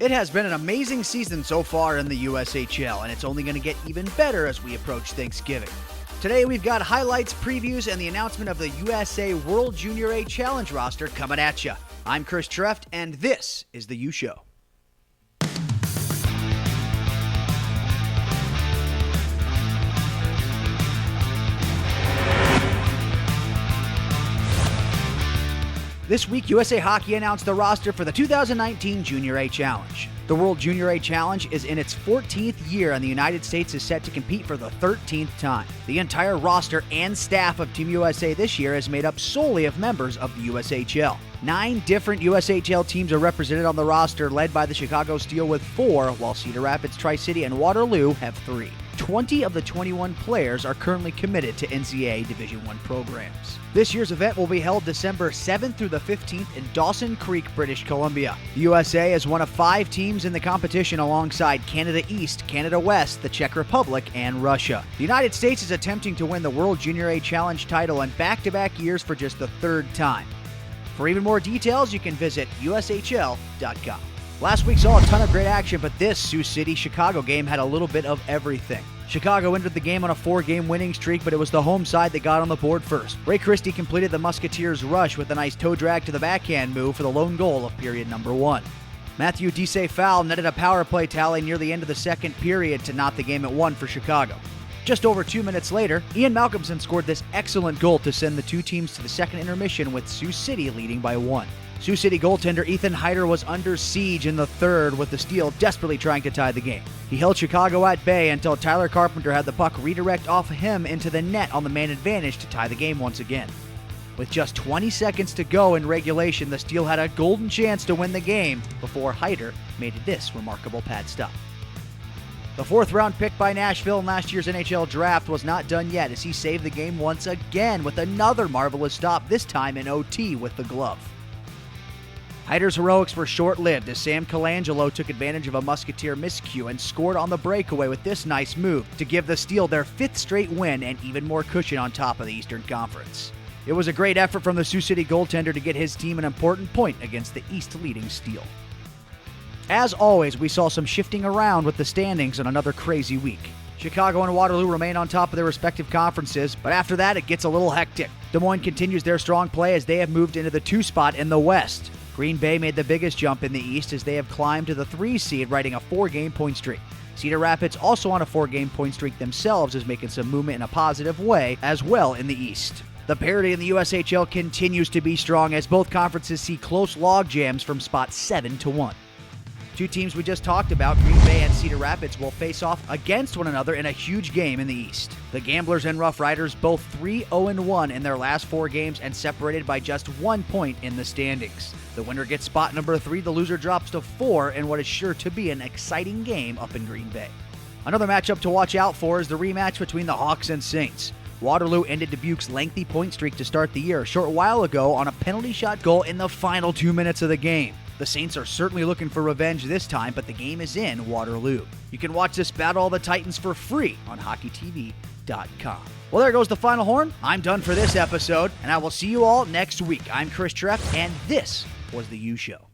It has been an amazing season so far in the USHL, and it's only going to get even better as we approach Thanksgiving. Today we've got highlights, previews, and the announcement of the USA World Junior A Challenge roster coming at you. I'm Chris Treft, and this is The U Show. This week, USA Hockey announced the roster for the 2019 Junior A Challenge. The World Junior A Challenge is in its 14th year, and the United States is set to compete for the 13th time. The entire roster and staff of Team USA this year is made up solely of members of the USHL. 9 different USHL teams are represented on the roster, led by the Chicago Steel with 4, while Cedar Rapids, Tri-City, and Waterloo have 3. 20 of the 21 players are currently committed to NCAA Division I programs. This year's event will be held December 7th through the 15th in Dawson Creek, British Columbia. The USA is one of 5 teams in the competition alongside Canada East, Canada West, the Czech Republic, and Russia. The United States is attempting to win the World Junior A Challenge title in back-to-back years for just the 3rd time. For even more details, you can visit USHL.com. Last week saw a ton of great action, but this Sioux City-Chicago game had a little bit of everything. Chicago entered the game on a 4-game winning streak, but it was the home side that got on the board first. Ray Christie completed the Musketeers' rush with a nice toe drag to the backhand move for the lone goal of period number 1. Matthew Desay-Fowl netted a power play tally near the end of the second period to knot the game at 1 for Chicago. Just over 2 minutes later, Ian Malcolmson scored this excellent goal to send the two teams to the second intermission, with Sioux City leading by 1. Sioux City goaltender Ethan Heider was under siege in the third, with the Steel desperately trying to tie the game. He held Chicago at bay until Tyler Carpenter had the puck redirect off him into the net on the man advantage to tie the game once again. With just 20 seconds to go in regulation, the Steel had a golden chance to win the game before Heider made this remarkable pad stop. The 4th round pick by Nashville in last year's NHL draft was not done yet, as he saved the game once again with another marvelous stop, this time in OT with the glove. Heider's heroics were short-lived, as Sam Colangelo took advantage of a Musketeer miscue and scored on the breakaway with this nice move to give the Steel their 5th straight win and even more cushion on top of the Eastern Conference. It was a great effort from the Sioux City goaltender to get his team an important point against the East-leading Steel. As always, we saw some shifting around with the standings on another crazy week. Chicago and Waterloo remain on top of their respective conferences, but after that it gets a little hectic. Des Moines continues their strong play as they have moved into the 2 spot in the West. Green Bay made the biggest jump in the East as they have climbed to the 3 seed, riding a 4-game point streak. Cedar Rapids, also on a 4-game point streak themselves, is making some movement in a positive way as well in the East. The parity in the USHL continues to be strong as both conferences see close log jams from spot 7 to 1. 2 teams we just talked about, Green Bay and Cedar Rapids, will face off against one another in a huge game in the East. The Gamblers and Rough Riders both 3-0-1 in their last 4 games and separated by just 1 point in the standings. The winner gets spot number 3, the loser drops to 4 in what is sure to be an exciting game up in Green Bay. Another matchup to watch out for is the rematch between the Hawks and Saints. Waterloo ended Dubuque's lengthy point streak to start the year a short while ago on a penalty shot goal in the final 2 minutes of the game. The Saints are certainly looking for revenge this time, but the game is in Waterloo. You can watch this Battle of the Titans for free on HockeyTV.com. Well, there goes the final horn. I'm done for this episode, and I will see you all next week. I'm Chris Treff, and this was The U Show.